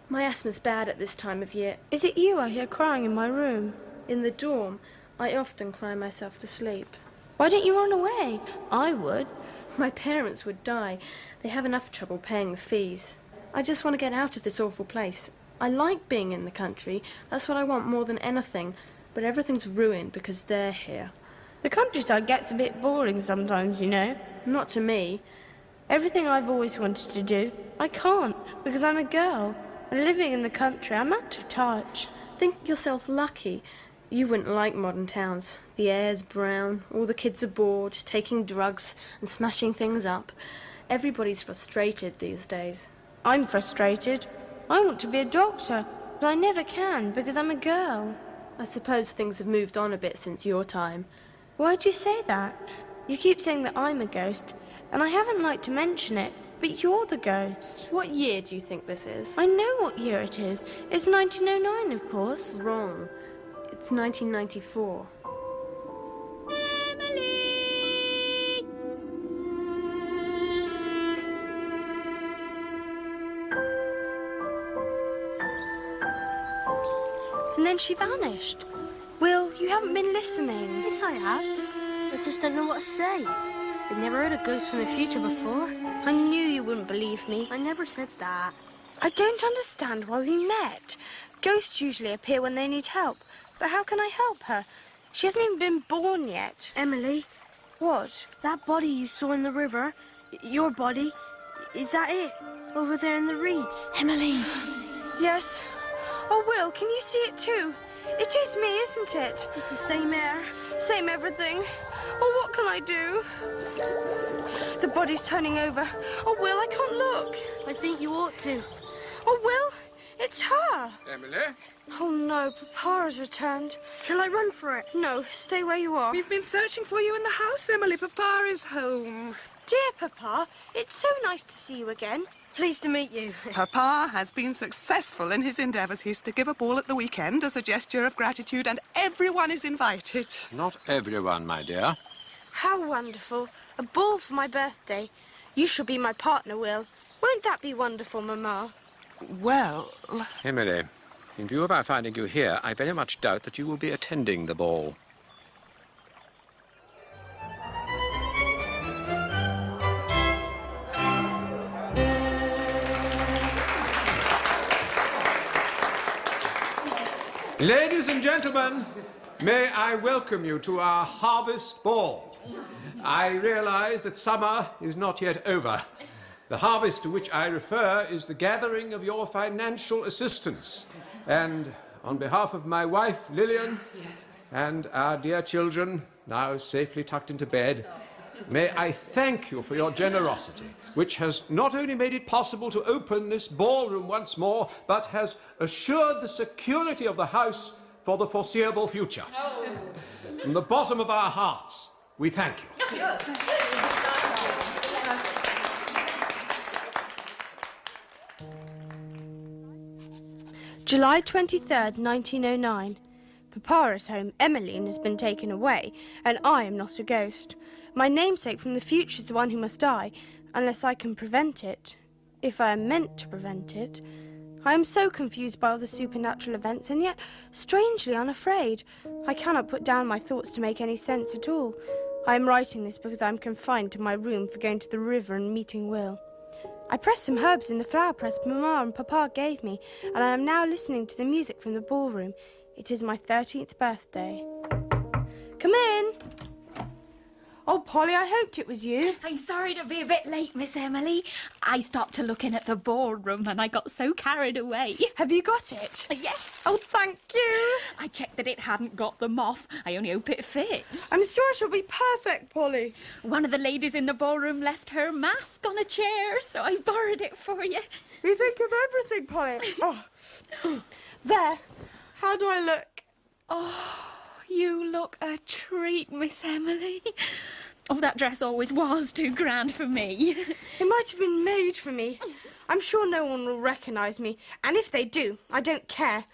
My asthma's bad at this time of year. Is it you I hear crying in my room? In the dorm, I often cry myself to sleep. Why don't you run away? I would. My parents would die. They have enough trouble paying the fees. I just want to get out of this awful place. I like being in the country. That's what I want more than anything. But everything's ruined because they're here. The countryside gets a bit boring sometimes, you know. Not to me. Everything I've always wanted to do, I can't because I'm a girl. And living in the country, I'm out of touch. Think yourself lucky. You wouldn't like modern towns. The air's brown, all the kids are bored, taking drugs and smashing things up. Everybody's frustrated these days. I'm frustrated. I want to be a doctor, but I never can because I'm a girl. I suppose things have moved on a bit since your time. Why'd you say that? You keep saying that I'm a ghost, and I haven't liked to mention it, but you're the ghost. What year do you think this is? I know what year it is. It's 1909, of course. Wrong. It's 1994. Emily! And then she vanished. Will, you haven't been listening. Yes, I have. I just don't know what to say. I've never heard a ghost from the future before. I knew you wouldn't believe me. I never said that. I don't understand why we met. Ghosts usually appear when they need help. But how can I help her? She hasn't even been born yet. Emily. What? That body you saw in the river, your body, is that it? Over there in the reeds? Emily. Yes. Oh, Will, can you see it too? It is me, isn't it? It's the same air. Same everything. Oh, what can I do? The body's turning over. Oh, Will, I can't look. I think you ought to. Oh, Will, it's her. Emily? Oh, no, Papa has returned. Shall I run for it? No, stay where you are. We've been searching for you in the house, Emily. Papa is home. Dear Papa, it's so nice to see you again. Pleased to meet you. Papa has been successful in his endeavours. He's to give a ball at the weekend as a gesture of gratitude, and everyone is invited. Not everyone, my dear. How wonderful. A ball for my birthday. You shall be my partner, Will. Won't that be wonderful, Mamma? Well... Emily, in view of our finding you here, I very much doubt that you will be attending the ball. Ladies and gentlemen, may I welcome you to our harvest ball. I realize that summer is not yet over. The harvest to which I refer is the gathering of your financial assistance. And on behalf of my wife, Lillian, and our dear children, now safely tucked into bed, may I thank you for your generosity, which has not only made it possible to open this ballroom once more, but has assured the security of the house for the foreseeable future. From the bottom of our hearts, we thank you. July 23rd, 1909. Papa is home, Emmeline has been taken away, and I am not a ghost. My namesake from the future is the one who must die, unless I can prevent it. If I am meant to prevent it. I am so confused by all the supernatural events, and yet strangely unafraid. I cannot put down my thoughts to make any sense at all. I am writing this because I am confined to my room for going to the river and meeting Will. I pressed some herbs in the flower press Mamma and Papa gave me, and I am now listening to the music from the ballroom. It is my 13th birthday. Come in. Oh, Polly, I hoped it was you. I'm sorry to be a bit late, Miss Emily. I stopped to look in at the ballroom and I got so carried away. Have you got it? Yes. Oh, thank you. I checked that it hadn't got the moth. I only hope it fits. I'm sure it'll be perfect, Polly. One of the ladies in the ballroom left her mask on a chair, so I borrowed it for you. You think of everything, Polly. Oh. There. How do I look? Oh, you look a treat, Miss Emily. Oh, that dress always was too grand for me. It might have been made for me. I'm sure no one will recognise me, and if they do, I don't care.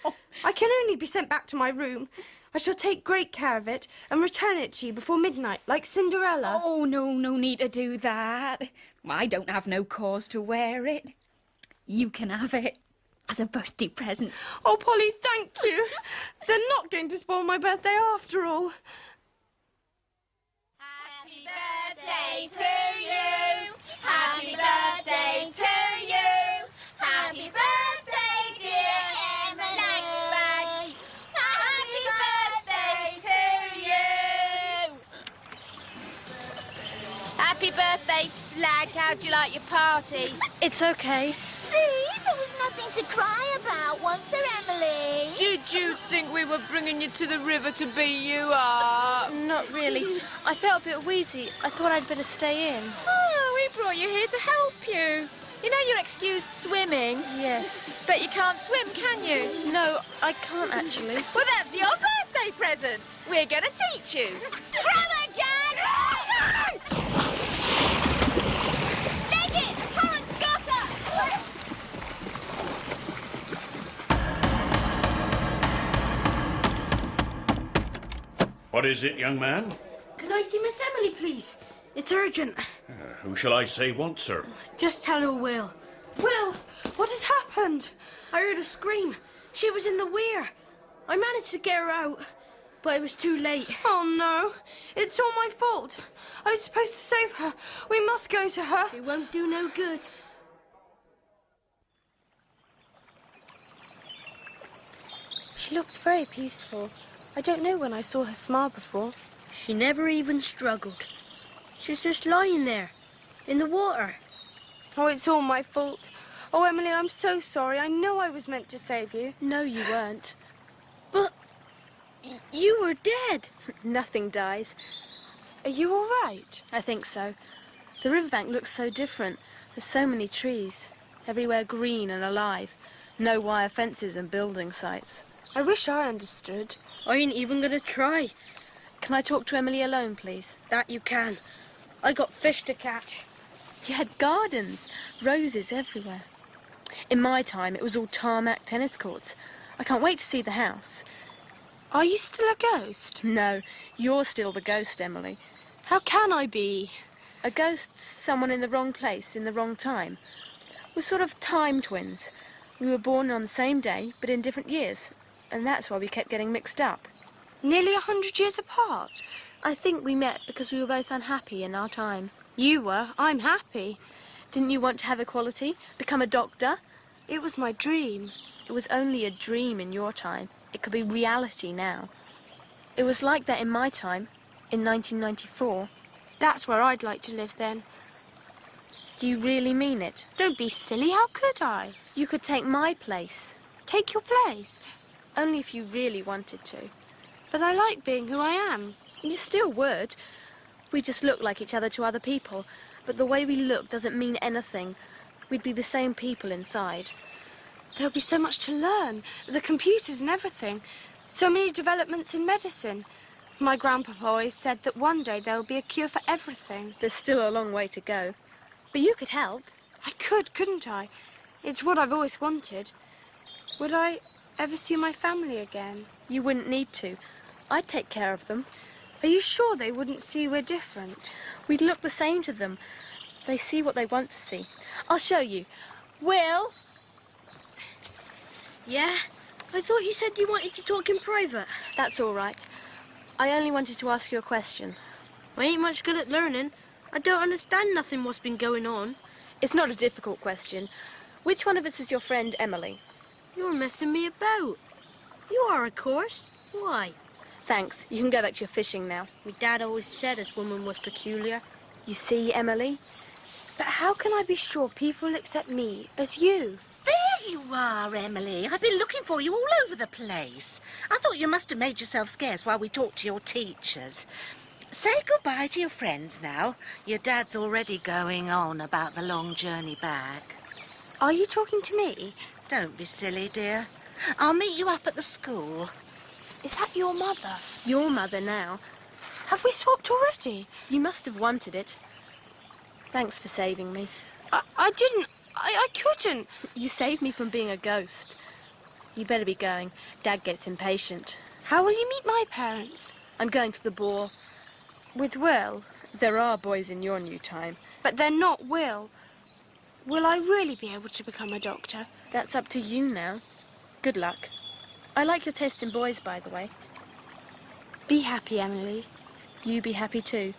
I can only be sent back to my room. I shall take great care of it and return it to you before midnight, like Cinderella. Oh, no need to do that. I don't have no cause to wear it. You can have it as a birthday present. Oh, Polly, thank you. They're not going to spoil my birthday after all. Happy birthday to you. Happy birthday to you. Happy birthday, dear Emily. Happy birthday to you. Happy birthday, slag. How'd you like your party? It's okay. See, there was nothing to cry about, was there, Emily? Did you think we were bringing you to the river to beat you up? Not really. I felt a bit wheezy. I thought I'd better stay in. Oh, we brought you here to help you. You know you're excused swimming. Yes. But you can't swim, can you? No, I can't actually. Well, that's your birthday present. We're going to teach you. Grab a gun! Leg it! The current's got her! What is it, young man? Can I see Miss Emily, please? It's urgent. Who shall I say wants her? Just tell her Will. Will, what has happened? I heard a scream. She was in the weir. I managed to get her out. but it was too late. Oh, no. It's all my fault. I was supposed to save her. We must go to her. It won't do no good. She looks very peaceful. I don't know when I saw her smile before. She never even struggled. She's just lying there, in the water. Oh, it's all my fault. Oh, Emily, I'm so sorry. I know I was meant to save you. No, you weren't. But you were dead. Nothing dies. Are you all right? I think so. The riverbank looks so different. There's so many trees, everywhere green and alive. No wire fences and building sites. I wish I understood. I ain't even gonna try. Can I talk to Emily alone, please? That you can. I got fish to catch. You had gardens, roses everywhere. In my time, it was all tarmac tennis courts. I can't wait to see the house. Are you still a ghost? No, you're still the ghost, Emily. How can I be? A ghost's someone in the wrong place, in the wrong time. We're sort of time twins. We were born on the same day, but in different years. And that's why we kept getting mixed up. Nearly 100 years apart? I think we met because we were both unhappy in our time. You were. I'm happy. Didn't you want to have equality? Become a doctor? It was my dream. It was only a dream in your time. It could be reality now. It was like that in my time, in 1994. That's where I'd like to live then. Do you really mean it? Don't be silly. How could I? You could take my place. Take your place? Only if you really wanted to. But I like being who I am. You still would. We just look like each other to other people, but the way we look doesn't mean anything. We'd be the same people inside. There'll be so much to learn. The computers and everything. So many developments in medicine. My grandpapa always said that one day there'll be a cure for everything. There's still a long way to go. But you could help. I could, couldn't I? It's what I've always wanted. Would I ever see my family again? You wouldn't need to. I'd take care of them. Are you sure they wouldn't see we're different? We'd look the same to them. They see what they want to see. I'll show you. Will? Yeah? I thought you said you wanted to talk in private. That's all right. I only wanted to ask you a question. I ain't much good at learning. I don't understand nothing what's been going on. It's not a difficult question. Which one of us is your friend Emily? You're messing me about. You are, of course. Why? Thanks. You can go back to your fishing now. My dad always said this woman was peculiar. You see, Emily? But how can I be sure people accept me as you? There you are, Emily. I've been looking for you all over the place. I thought you must have made yourself scarce while we talked to your teachers. Say goodbye to your friends now. Your dad's already going on about the long journey back. Are you talking to me? Don't be silly, dear. I'll meet you up at the school. Is that your mother? Your mother now. Have we swapped already? You must have wanted it. Thanks for saving me. I didn't. I couldn't. You saved me from being a ghost. You better be going. Dad gets impatient. How will you meet my parents? I'm going to the ball. With Will? There are boys in your new time. But they're not Will. Will I really be able to become a doctor? That's up to you now. Good luck. I like your taste in boys, by the way. Be happy, Emily. You be happy too.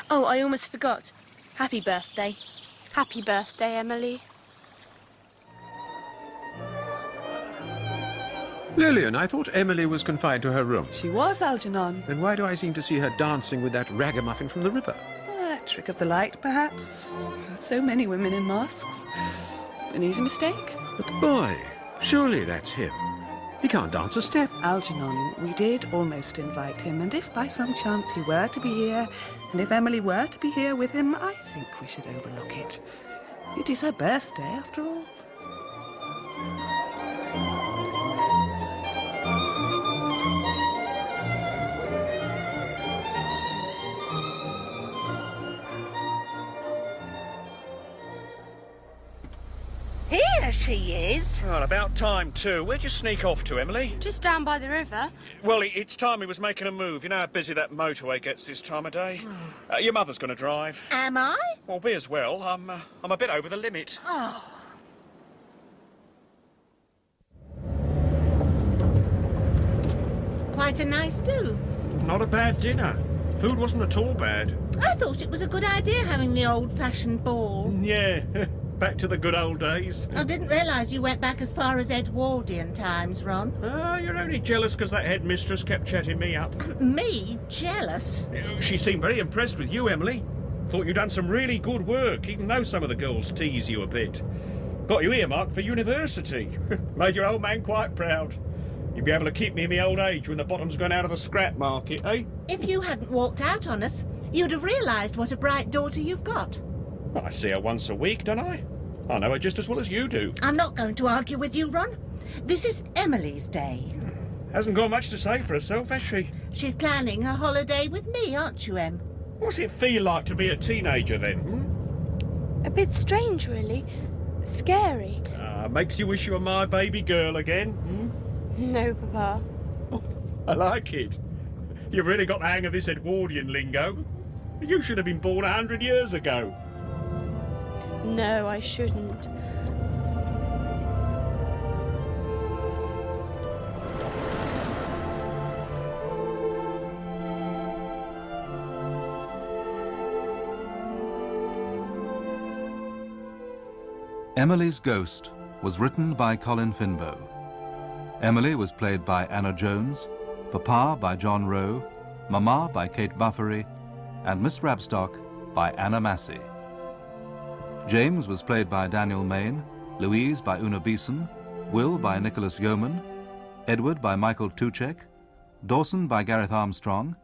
Oh, I almost forgot. Happy birthday. Happy birthday, Emily. Lillian, I thought Emily was confined to her room. She was, Algernon. Then why do I seem to see her dancing with that ragamuffin from the river? A trick of the light, perhaps. So many women in masks. An easy mistake. But the boy, surely that's him. He can't dance a step. Algernon, we did almost invite him, and if by some chance he were to be here, and if Emily were to be here with him, I think we should overlook it. It is her birthday, after all. Here she is. Well, about time, too. Where'd you sneak off to, Emily? Just down by the river. Well, it's time he was making a move. You know how busy that motorway gets this time of day. Your mother's going to drive. Am I? Well, be as well. I'm a bit over the limit. Oh. quite a nice do. Not a bad dinner. Food wasn't at all bad. I thought it was a good idea having the old-fashioned ball. Yeah, back to the good old days. I didn't realise you went back as far as Edwardian times, Ron. Ah, you're only jealous because that headmistress kept chatting me up. Me? Jealous? She seemed very impressed with you, Emily. Thought you'd done some really good work, even though some of the girls tease you a bit. Got you earmarked for university. Made your old man quite proud. You'd be able to keep me in my old age when the bottom's gone out of the scrap market, eh? If you hadn't walked out on us, you'd have realised what a bright daughter you've got. I see her once a week, don't I? I know her just as well as you do. I'm not going to argue with you, Ron. This is Emily's day. Hasn't got much to say for herself, has she? She's planning a holiday with me, aren't you, Em? What's it feel like to be a teenager then? A bit strange, really. Scary. Makes you wish you were my baby girl again? No, Papa. I like it. You've really got the hang of this Edwardian lingo. You should have been born 100 years ago. No, I shouldn't. Emily's Ghost was written by Colin Finbow. Emily was played by Anna Jones, Papa by John Rowe, Mama by Kate Buffery, and Miss Rabstock by Anna Massey. James was played by Daniel Main, Louise by Una Beeson, Will by Nicholas Yeoman, Edward by Michael Tuchek, Dawson by Gareth Armstrong,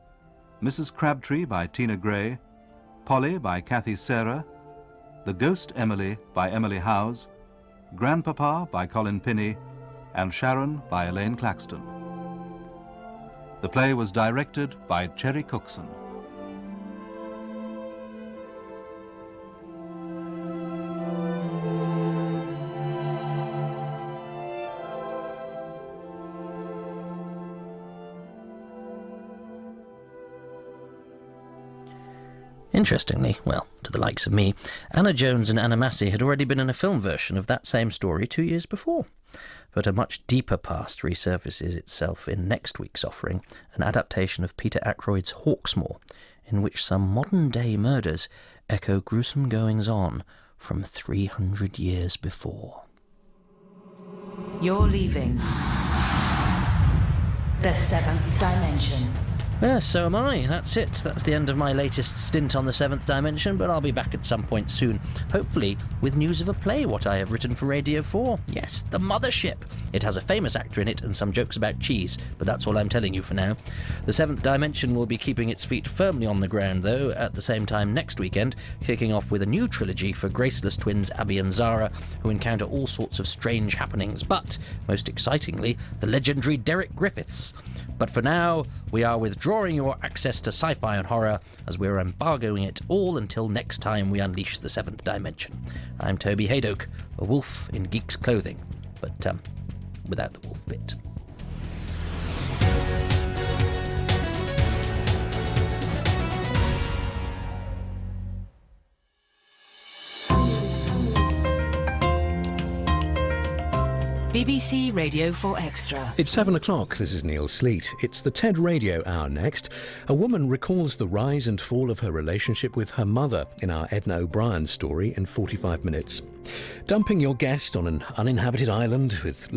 Mrs. Crabtree by Tina Gray, Polly by Kathy Sarah, The Ghost Emily by Emily Howes, Grandpapa by Colin Pinney, and Sharon by Elaine Claxton. The play was directed by Cherry Cookson. Interestingly, well, to the likes of me, Anna Jones and Anna Massey had already been in a film version of that same story 2 years before. But a much deeper past resurfaces itself in next week's offering, an adaptation of Peter Ackroyd's Hawksmoor, in which some modern-day murders echo gruesome goings-on from 300 years before. You're leaving the seventh dimension. Yes, so am I. That's it. That's the end of my latest stint on the seventh dimension, but I'll be back at some point soon, hopefully with news of a play what I have written for Radio 4. Yes, The Mothership. It has a famous actor in it and some jokes about cheese, but that's all I'm telling you for now. The seventh dimension will be keeping its feet firmly on the ground, though, at the same time next weekend, kicking off with a new trilogy for graceless twins Abby and Zara, who encounter all sorts of strange happenings, but, most excitingly, the legendary Derek Griffiths. But for now, we are withdrawing your access to sci-fi and horror as we're embargoing it all until next time we unleash the seventh dimension. I'm Toby Haydock, a wolf in geek's clothing, but without the wolf bit. BBC Radio 4 Extra. It's 7 o'clock. This is Neil Sleet. It's the TED Radio Hour next. A woman recalls the rise and fall of her relationship with her mother in our Edna O'Brien story in 45 minutes. Dumping your guest on an uninhabited island with